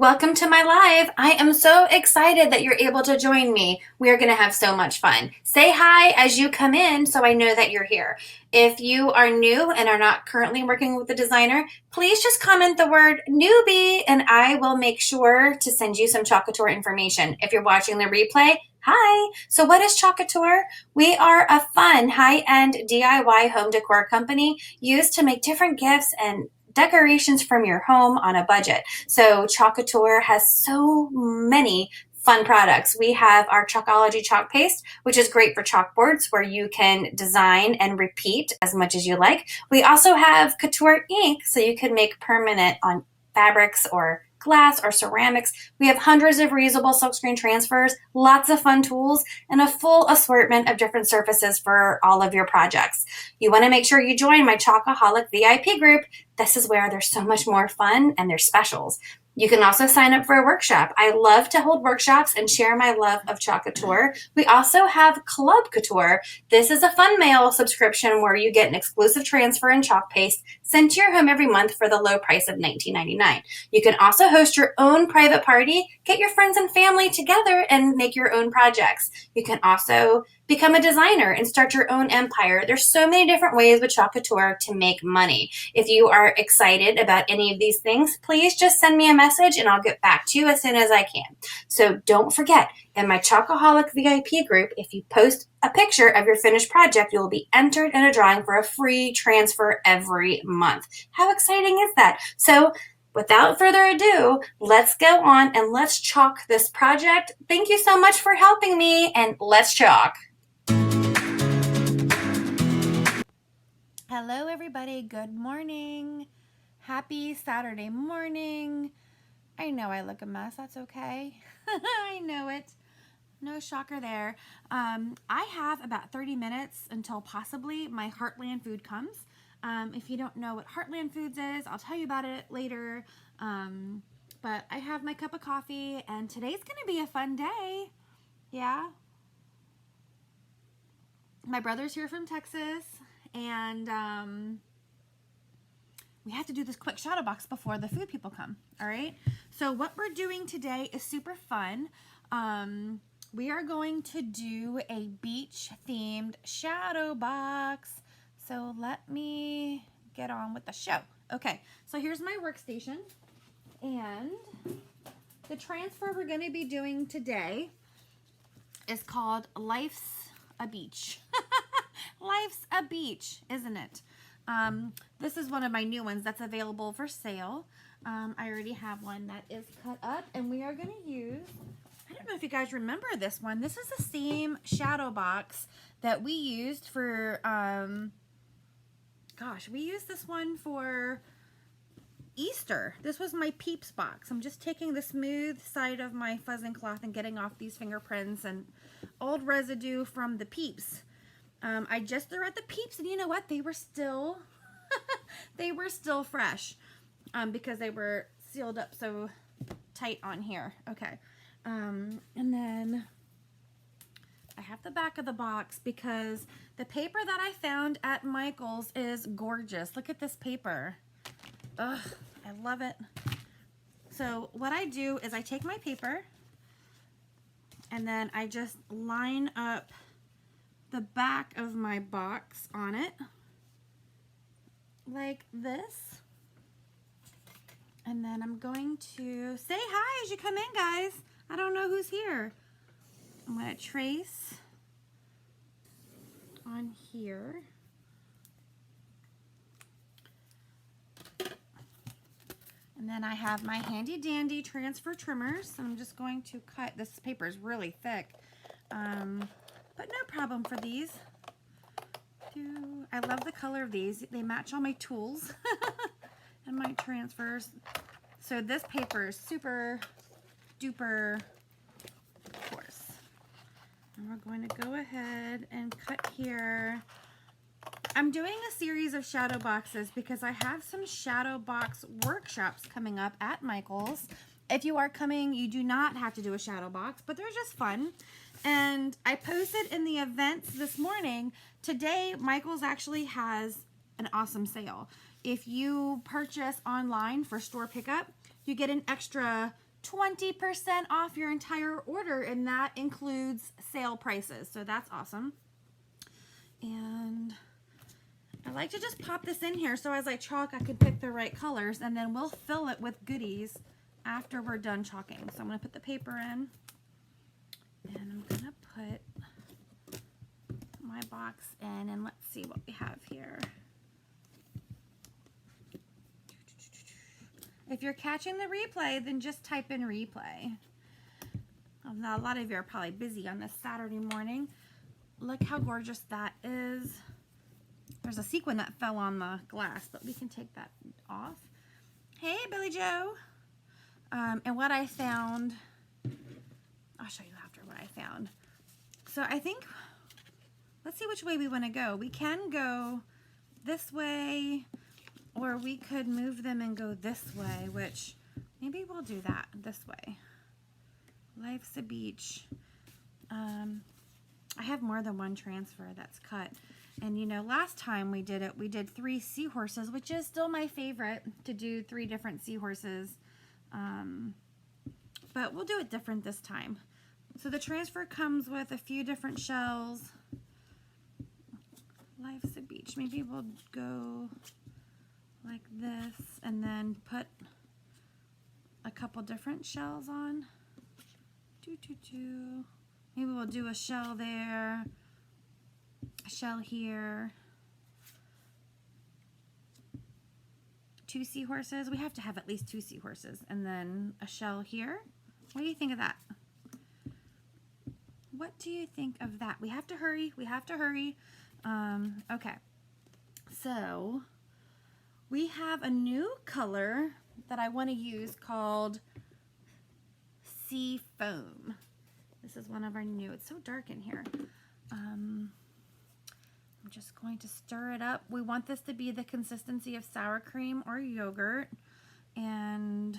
Welcome to my live. I am so excited that you're able to join me. We are going to have so much fun. Say hi as you come in so I know that you're here. If you are new and are not currently working with a designer, please just comment the word newbie and I will make sure to send you some Chalk Couture information. If you're watching the replay, hi. So what is Chalk Couture? We are a fun high-end DIY home decor company used to make different gifts and decorations from your home on a budget. So Chalk Couture has so many fun products. We have our Chalkology chalk paste, which is great for chalkboards where you can design and repeat as much as you like. We also have Couture ink, so you can make permanent on fabrics or glass or ceramics. We have hundreds of reusable silkscreen transfers, lots of fun tools, and a full assortment of different surfaces for all of your projects. You want to make sure you join my Chalkaholic VIP group. This is where there's so much more fun and there's specials. You can also sign up for a workshop. I love to hold workshops and share my love of Chalk Couture. We also have Club Couture. This is a fun mail subscription where you get an exclusive transfer and chalk paste sent to your home every month for the low price of $19.99. You can also host your own private party, get your friends and family together and make your own projects. You can also become a designer and start your own empire. There's so many different ways with Chalk Couture to make money. If you are excited about any of these things, please just send me a message and I'll get back to you as soon as I can. So don't forget, in my Chalkaholic VIP group, if you post a picture of your finished project, you will be entered in a drawing for a free transfer every month. How exciting is that? So without further ado, let's go on and let's chalk this project. Thank you so much for helping me, and let's chalk. Hello everybody, good morning. Happy Saturday morning. I know I look a mess, that's okay. I know it. No shocker there. I have about 30 minutes until possibly my Heartland food comes. If you don't know what Heartland Foods is, I'll tell you about it later. But I have my cup of coffee and today's gonna be a fun day. Yeah. My brother's here from Texas. And we have to do this quick shadow box before the food people come. All right. So what we're doing today is super fun. We are going to do a beach themed shadow box. So let me get on with the show. Okay. So here's my workstation. And the transfer we're going to be doing today is called Life's a Beach. Life's a beach, isn't it? This is one of my new ones that's available for sale. I already have one that is cut up, and we are going to use, I don't know if you guys remember this one. This is the same shadow box that we used for, we used this one for Easter. This was my Peeps box. I'm just taking the smooth side of my fuzzing cloth and getting off these fingerprints and old residue from the Peeps. I just threw out the Peeps, and you know what? They were still, they were still fresh, because they were sealed up so tight on here. Okay. And then I have the back of the box because the paper that I found at Michael's is gorgeous. Look at this paper. Ugh, I love it. So what I do is I take my paper and then I just line up the back of my box on it like this, and then I'm going to say hi as you come in, guys. I don't know who's here. I'm going to trace on here, and then I have my handy dandy transfer trimmers. I'm just going to cut. This paper is really thick, but no problem for these. I love the color of these. They match all my tools and my transfers. So this paper is super duper coarse. And we're going to go ahead and cut here. I'm doing a series of shadow boxes because I have some shadow box workshops coming up at Michael's. If you are coming, you do not have to do a shadow box, but they're just fun. And I posted in the events this morning, today Michael's actually has an awesome sale. If you purchase online for store pickup, you get an extra 20% off your entire order, and that includes sale prices. So that's awesome. And I like to just pop this in here so as I chalk, I can pick the right colors, and then we'll fill it with goodies after we're done chalking. So I'm going to put the paper in, and I'm going to put my box in, and let's see what we have here. If you're catching the replay, then just type in replay. Now, a lot of you are probably busy on this Saturday morning. Look how gorgeous that is. There's a sequin that fell on the glass, but we can take that off. Hey, Billy Joe. And what I found, I'll show you after what I found. So I think, let's see which way we want to go. We can go this way, or we could move them and go this way, which maybe we'll do that this way. Life's a beach. I have more than one transfer that's cut. And you know, last time we did it, we did 3 seahorses, which is still my favorite, to do 3 different seahorses. But we'll do it different this time. So the transfer comes with a few different shells. Life's a beach. Maybe we'll go like this and then put a couple different shells on. Maybe we'll do a shell there, a shell here, 2 seahorses. We have to have at least 2 seahorses, and then a shell here. What do you think of that? What do you think of that? We have to hurry. We have to hurry. Okay. So we have a new color that I want to use called Sea Foam. This is one of our new. It's so dark in here. I'm just going to stir it up. We want this to be the consistency of sour cream or yogurt. And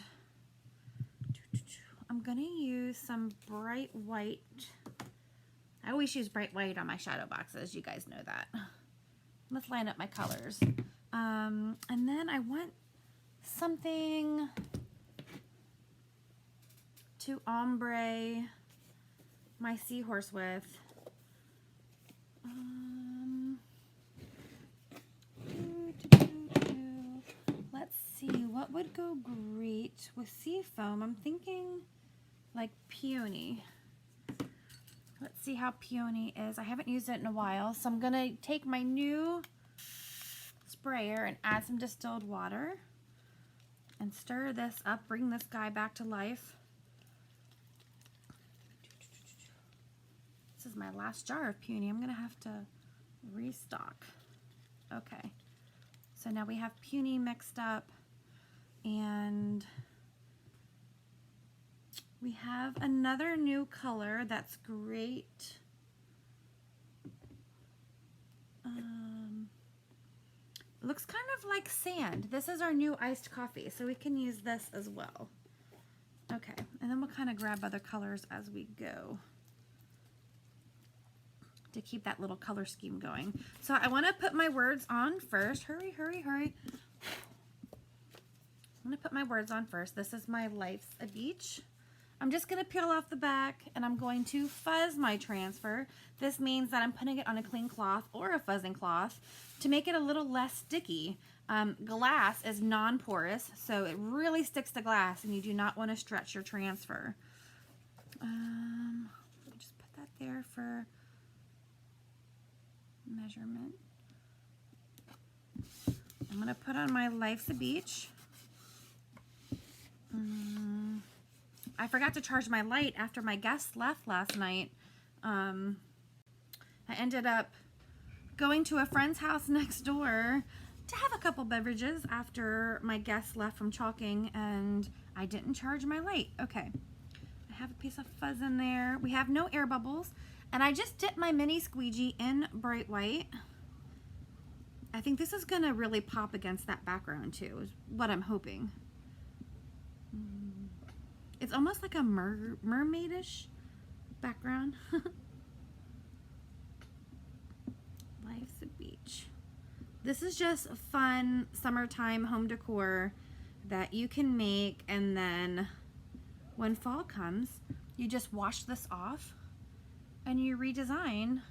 I'm going to use some bright white. I always use bright white on my shadow boxes. You guys know that. Let's line up my colors. And then I want something to ombre my seahorse with. Let's see, what would go great with sea foam? I'm thinking like peony. Let's see how peony is. I haven't used it in a while, so I'm gonna take my new sprayer and add some distilled water and stir this up, bring this guy back to life. This is my last jar of peony. I'm gonna have to restock. Okay, so now we have peony mixed up, and we have another new color that's great. It looks kind of like sand. This is our new iced coffee, so we can use this as well. Okay, and then we'll kind of grab other colors as we go to keep that little color scheme going. So I want to put my words on first. Hurry, hurry, hurry. I'm going to put my words on first. This is my Life's a Beach. I'm just going to peel off the back, and I'm going to fuzz my transfer. This means that I'm putting it on a clean cloth or a fuzzing cloth to make it a little less sticky. Glass is non-porous, so it really sticks to glass, and you do not want to stretch your transfer. Just put that there for measurement. I'm going to put on my Life's a Beach. I forgot to charge my light after my guests left last night. I ended up going to a friend's house next door to have a couple beverages after my guests left from chalking, and I didn't charge my light. Okay, I have a piece of fuzz in there. We have no air bubbles, and I just dipped my mini squeegee in bright white. I think this is gonna really pop against that background too, is what I'm hoping. It's almost like a mermaidish background. Life's a Beach. This is just fun summertime home decor that you can make and then when fall comes, you just wash this off and you redesign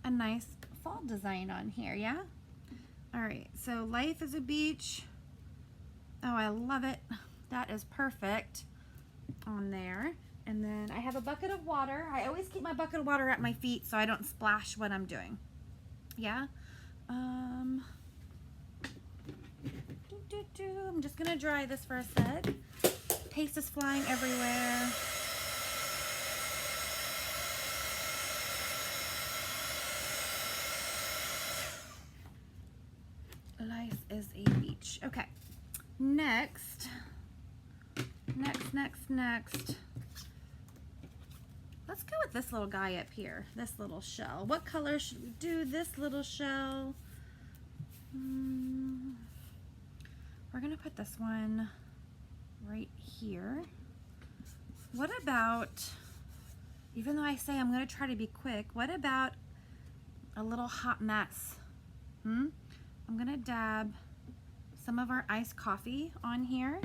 a nice fall design on here, yeah? All right, so life is a beach. Oh, I love it. That is perfect on there. And then I have a bucket of water. I always keep my bucket of water at my feet so I don't splash what I'm doing. Yeah. I'm just gonna dry this for a sec. Paste is flying everywhere. Life is a beach. Okay. Next. Let's go with this little guy up here. This little shell. What color should we do? This little shell. We're gonna put this one right here. What about, even though I say I'm gonna try to be quick, what about a little hot mess? I'm gonna dab some of our iced coffee on here,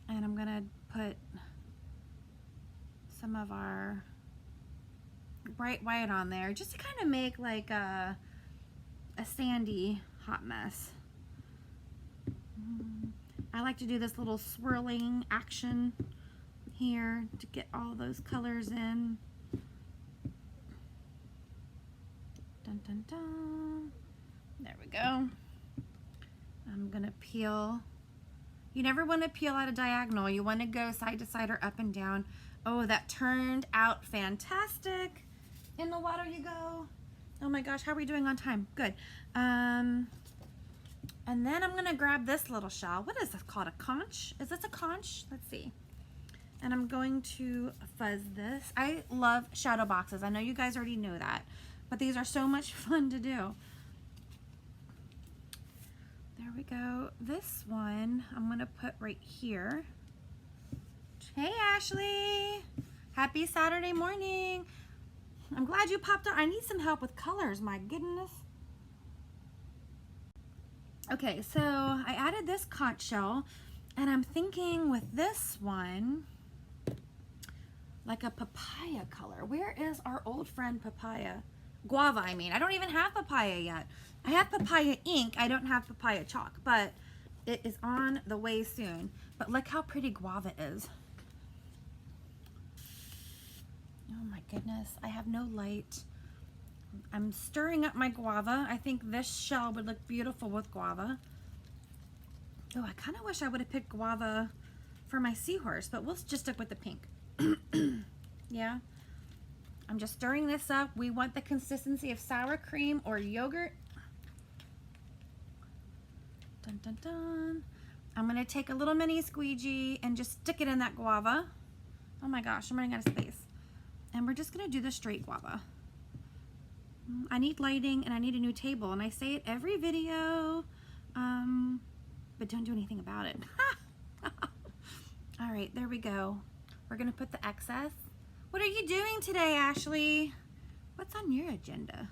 and I'm gonna put some of our bright white on there just to kind of make like a sandy hot mess. I like to do this little swirling action here to get all those colors in. Dun, dun, dun. There we go. I'm gonna peel. You never want to peel at a diagonal. You want to go side to side or up and down. Oh, that turned out fantastic. In the water you go. Oh my gosh, how are we doing on time? Good. And then I'm gonna grab this little shell. What is this called? A conch? Is this a conch? Let's see. And I'm going to fuzz this. I love shadow boxes. I know you guys already know that, but these are so much fun to do. There we go. This one I'm gonna put right here. Hey Ashley, happy Saturday morning. I'm glad you popped on. I need some help with colors, my goodness. Okay, so I added this conch shell, and I'm thinking with this one, like a papaya color. Where is our old friend papaya? Guava, I mean. I don't even have papaya yet. I have papaya ink. I don't have papaya chalk, but it is on the way soon. But look how pretty guava is. Oh my goodness, I have no light. I'm stirring up my guava. I think this shell would look beautiful with guava. Oh, I kind of wish I would have picked guava for my seahorse, but we'll just stick with the pink. Yeah. I'm just stirring this up. We want the consistency of sour cream or yogurt. Dun, dun, dun. I'm going to take a little mini squeegee and just stick it in that guava. Oh my gosh, I'm running out of space. And we're just going to do the straight guava. I need lighting and I need a new table, and I say it every video, but don't do anything about it. All right, there we go. We're gonna put the excess. What are you doing today, Ashley? What's on your agenda?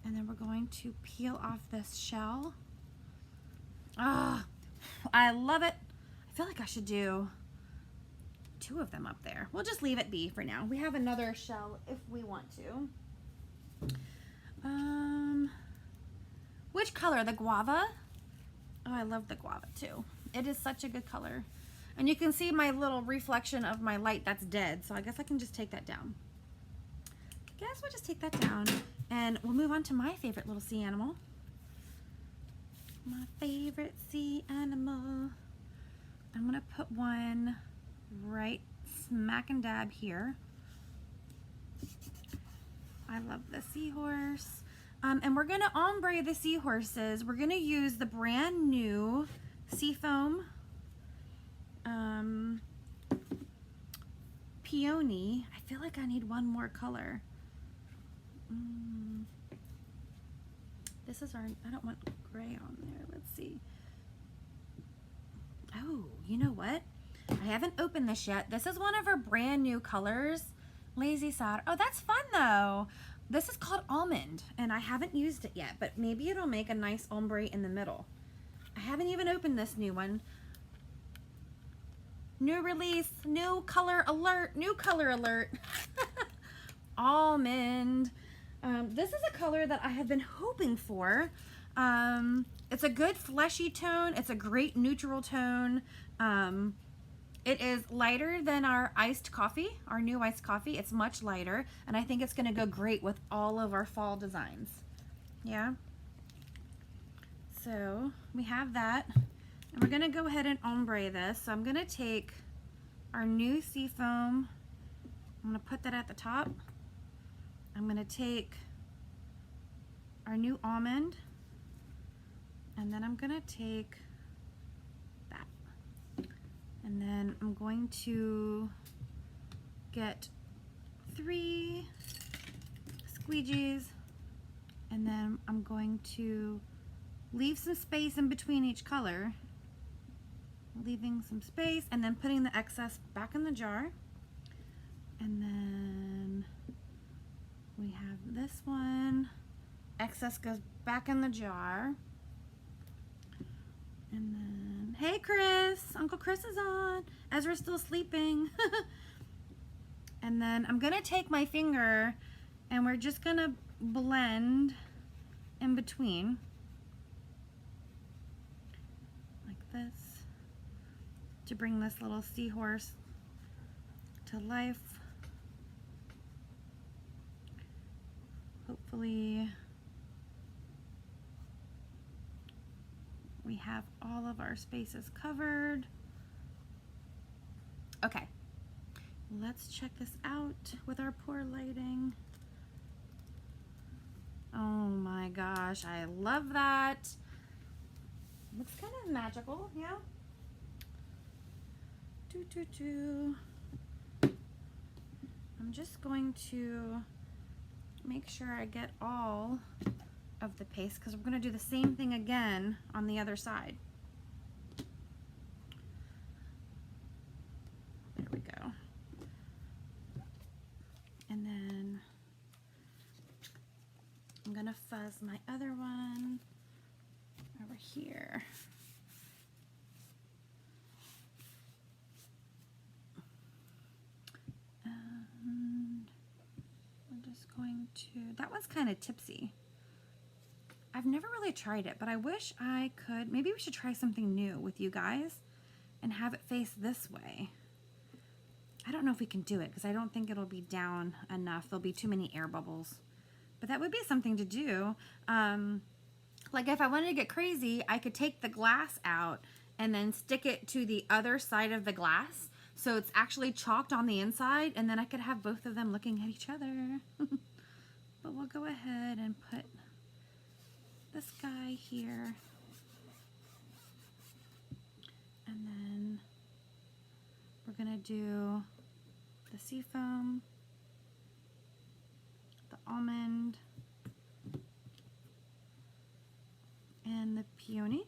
And then we're going to peel off this shell. Ah, I love it. I feel like I should do 2 of them up there. We'll just leave it be for now. We have another shell if we want to. Which color? The guava? Oh, I love the guava too. It is such a good color. And you can see my little reflection of my light that's dead, so I guess I can just take that down. I guess we'll just take that down and we'll move on to my favorite little sea animal. My favorite sea animal. I'm gonna put one right smack and dab here. I love the seahorse. And we're gonna ombre the seahorses. We're gonna use the brand new Seafoam Peony. I feel like I need one more color. This is our, I don't want gray on there. Let's see. Oh, you know what? I haven't opened this yet. This is one of our brand new colors. Lazy Sod. Oh, that's fun though. This is called Almond, and I haven't used it yet, but maybe it'll make a nice ombre in the middle. I haven't even opened this new one. New release, new color alert, new color alert. Almond. This is a color that I have been hoping for. It's a good fleshy tone. It's a great neutral tone. It is lighter than our iced coffee, our new iced coffee. It's much lighter, and I think it's going to go great with all of our fall designs. Yeah. So we have that, and we're going to go ahead and ombre this. So I'm going to take our new seafoam. I'm going to put that at the top. I'm going to take our new almond, and then I'm going to take that. And then I'm going to get 3 squeegees, and then I'm going to leave some space in between each color, leaving some space, and then putting the excess back in the jar. And then we have this one. Excess goes back in the jar. And then, hey Chris, Uncle Chris is on. Ezra's still sleeping. And then I'm gonna take my finger and we're just gonna blend in between. Like this. To bring this little seahorse to life. Hopefully we have all of our spaces covered. Okay, let's check this out with our poor lighting. Oh my gosh, I love that. Looks kind of magical, yeah? I'm just going to make sure I get all of the paste because we're going to do the same thing again on the other side. There we go. And then I'm going to fuzz my other one over here. And we're just going to, that one's kind of tipsy. I've never really tried it, but I wish I could. Maybe we should try something new with you guys and have it face this way. I don't know if we can do it because I don't think it'll be down enough. There'll be too many air bubbles. But that would be something to do. Like if I wanted to get crazy, I could take the glass out and then stick it to the other side of the glass. So it's actually chalked on the inside, and then I could have both of them looking at each other. But we'll go ahead and put this guy here. And then we're gonna do the seafoam, the almond, and the peony.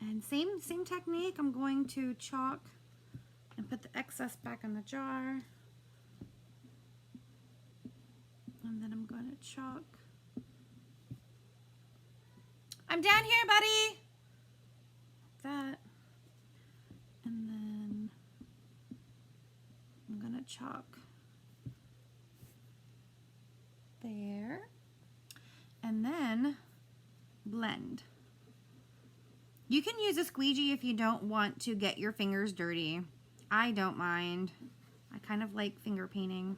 And same technique, I'm going to chalk and put the excess back in the jar. And then I'm going to chalk. I'm down here, buddy! That. And then I'm going to chalk there. And then blend. You can use a squeegee if you don't want to get your fingers dirty. I don't mind. I kind of like finger painting.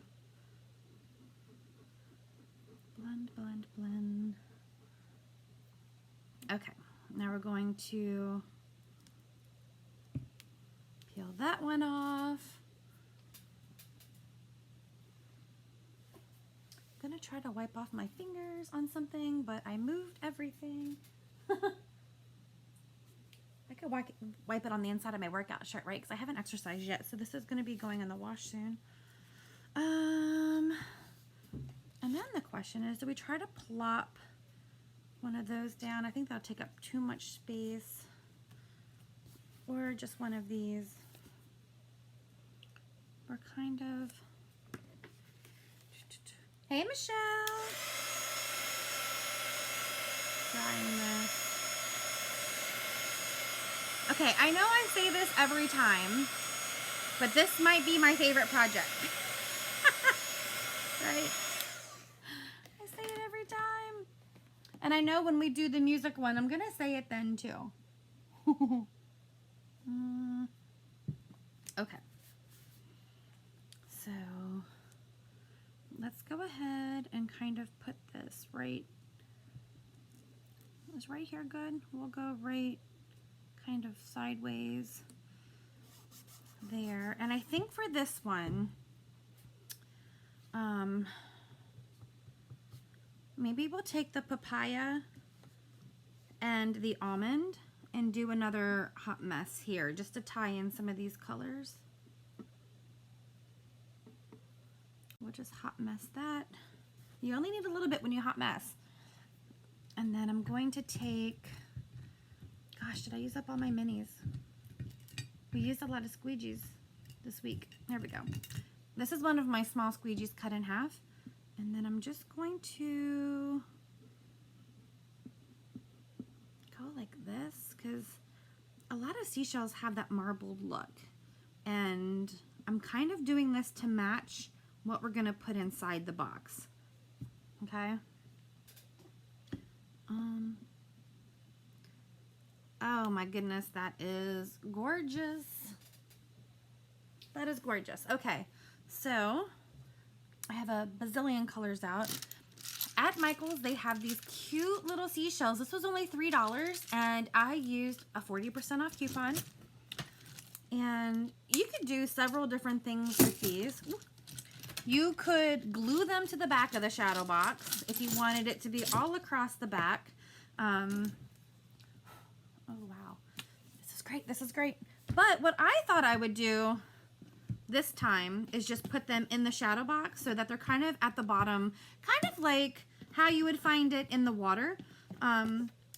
Blend, blend, blend. Okay, now we're going to peel that one off. I'm gonna try to wipe off my fingers on something, but I moved everything. I could wipe it on the inside of my workout shirt, right? Because I haven't exercised yet, so this is going to be going in the wash soon. And then the question is, do we try to plop one of those down? I think that'll take up too much space. Or just one of these. We're kind of... Hey, Michelle! Drying this. Okay, I know I say this every time, but this might be my favorite project. Right? I say it every time. And I know when we do the music one, I'm going to say it then too. Okay. So let's go ahead and kind of put this right. Is right here good? We'll go right kind of sideways there. And I think for this one, maybe we'll take the papaya and the almond and do another hot mess here just to tie in some of these colors. We'll just hot mess that. You only need a little bit when you hot mess. And then I'm going to take, gosh, did I use up all my minis? We used a lot of squeegees this week. There we go. This is one of my small squeegees cut in half. And then I'm just going to go like this because a lot of seashells have that marbled look. And I'm kind of doing this to match what we're going to put inside the box. Okay? Oh my goodness, that is gorgeous. That is gorgeous. Okay, so I have a bazillion colors out. At Michael's, they have these cute little seashells. This was only $3, and I used a 40% off coupon. And you could do several different things with these. You could glue them to the back of the shadow box if you wanted it to be all across the back. Oh, wow. This is great. This is great. But what I thought I would do this time is just put them in the shadow box so that they're kind of at the bottom, kind of like how you would find it in the water.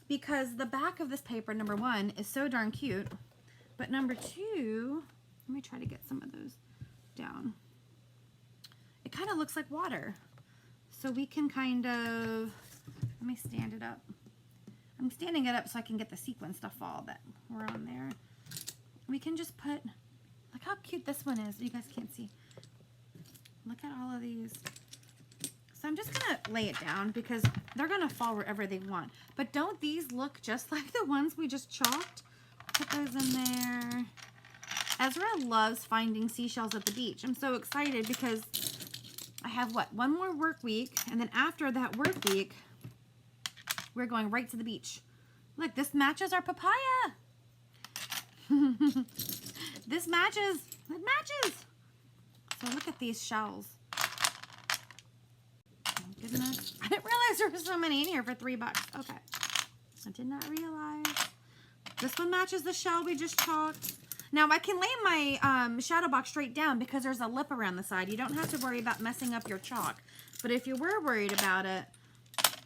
Because the back of this paper, number one, is so darn cute. But number two, let me try to get some of those down. It kind of looks like water. So we can kind of, let me stand it up. I'm standing it up so I can get the sequin stuff all that were on there. We can just put, look how cute this one is. You guys can't see. Look at all of these. So I'm just gonna lay it down because they're gonna fall wherever they want. But don't these look just like the ones we just chalked? Put those in there. Ezra loves finding seashells at the beach. I'm so excited because I have what, one more work week, and then after that work week, we're going right to the beach. Look, this matches our papaya. This matches. It matches. So look at these shells. Oh, goodness. I didn't realize there were so many in here for $3. Okay. I did not realize. This one matches the shell we just chalked. Now I can lay my shadow box straight down because there's a lip around the side. You don't have to worry about messing up your chalk. But if you were worried about it,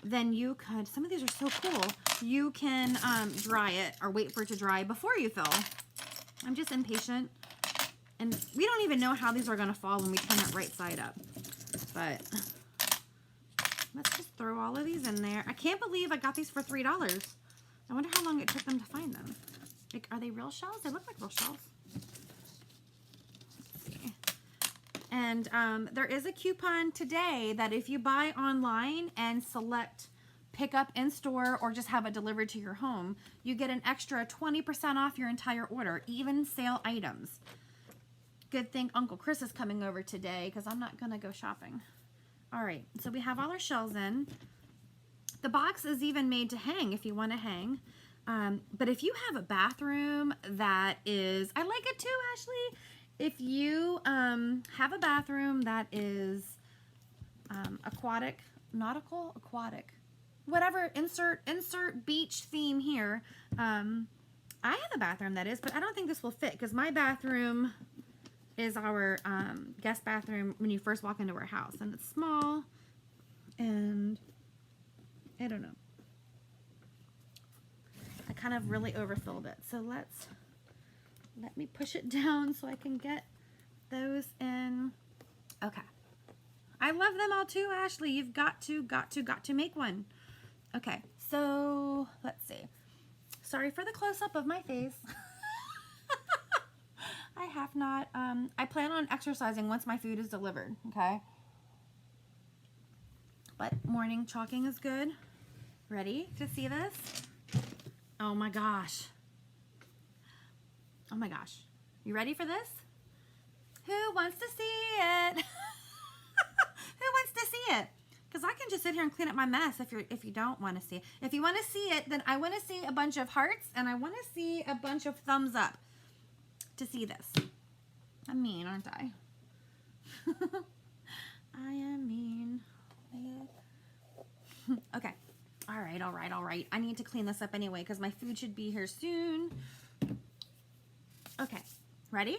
then you could, some of these are so cool, you can dry it or wait for it to dry before you fill. I'm just impatient. And we don't even know how these are going to fall when we turn it right side up. But let's just throw all of these in there. I can't believe I got these for $3. I wonder how long it took them to find them. Like, are they real shells? They look like real shells. Let's see. And there is a coupon today that if you buy online and select pick up in store or just have it delivered to your home, you get an extra 20% off your entire order, even sale items. Good thing Uncle Chris is coming over today because I'm not going to go shopping. All right, so we have all our shells in. The box is even made to hang if you want to hang. But if you have a bathroom that is, I like it too, Ashley. If you have a bathroom that is aquatic, nautical, aquatic, whatever, insert beach theme here. I have a bathroom that is, but I don't think this will fit because my bathroom is our guest bathroom when you first walk into our house. And it's small and I don't know. I kind of really overfilled it. So let me push it down so I can get those in. Okay. I love them all too, Ashley. You've got to make one. Okay, so let's see. Sorry for the close-up of my face. have not. I plan on exercising once my food is delivered, okay? But morning chalking is good. Ready to see this? Oh my gosh. Oh my gosh. You ready for this? Who wants to see it? Who wants to see it? Because I can just sit here and clean up my mess if you don't want to see it. If you want to see it, then I want to see a bunch of hearts and I want to see a bunch of thumbs up to see this. I'm mean, aren't I? I am mean. Okay. All right. I need to clean this up anyway because my food should be here soon. Okay. Ready?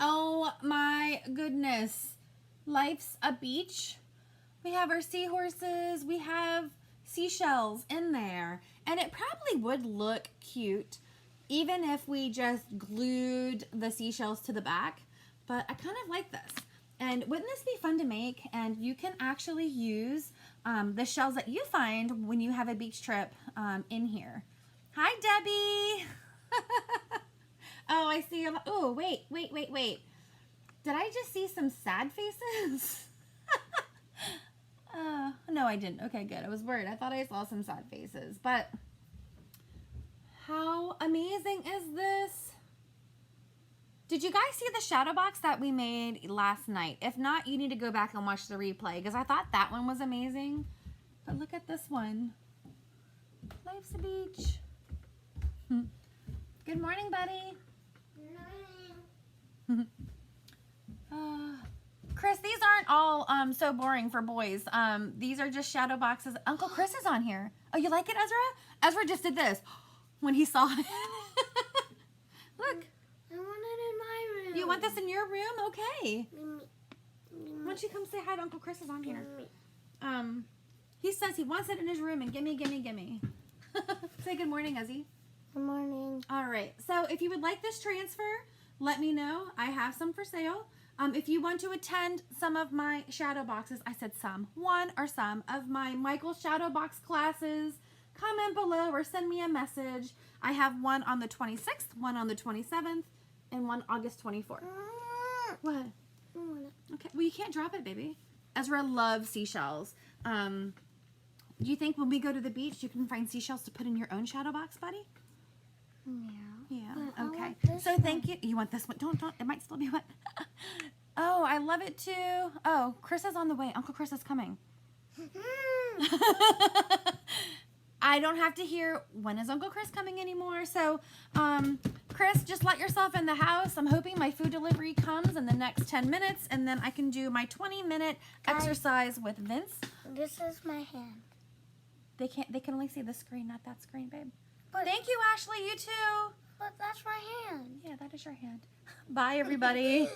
Oh my goodness. Life's a beach. We have our seahorses. We have seashells in there. And it probably would look cute even if we just glued the seashells to the back. But I kind of like this. And wouldn't this be fun to make? And you can actually use the shells that you find when you have a beach trip in here. Hi, Debbie. Oh, I see. Oh, wait. Did I just see some sad faces? No, I didn't. Okay, good. I was worried. I thought I saw some sad faces. But how amazing is this? Did you guys see the shadow box that we made last night? If not, you need to go back and watch the replay because I thought that one was amazing. But look at this one. Life's a beach. Good morning, buddy. Good morning. Chris, these aren't all so boring for boys. These are just shadow boxes. Uncle Chris is on here. Oh, you like it, Ezra? Ezra just did this when he saw it. Look. I want it in my room. You want this in your room? Okay. Why don't you come say hi to Uncle Chris is on here. He says he wants it in his room and gimme. Say good morning, Ezzy. Good morning. All right. So if you would like this transfer, let me know. I have some for sale. If you want to attend some of my shadow boxes, I said one or some of my Michael shadow box classes, comment below or send me a message. I have one on the 26th, one on the 27th, and one August 24th. What? Okay. Well, you can't drop it, baby. Ezra loves seashells. Do you think when we go to the beach, you can find seashells to put in your own shadow box, buddy? Yeah. Okay. So thank you. You want this one? Don't. It might still be wet. Oh, I love it too. Oh, Chris is on the way. Uncle Chris is coming. I don't have to hear when is Uncle Chris coming anymore. So, Chris, just let yourself in the house. I'm hoping my food delivery comes in the next 10 minutes, and then I can do my 20-minute exercise with Vince. This is my hand. They can only see the screen, not that screen, babe. But, Thank you, Ashley. You too. but that's my hand. Yeah, that is your hand. Bye, everybody.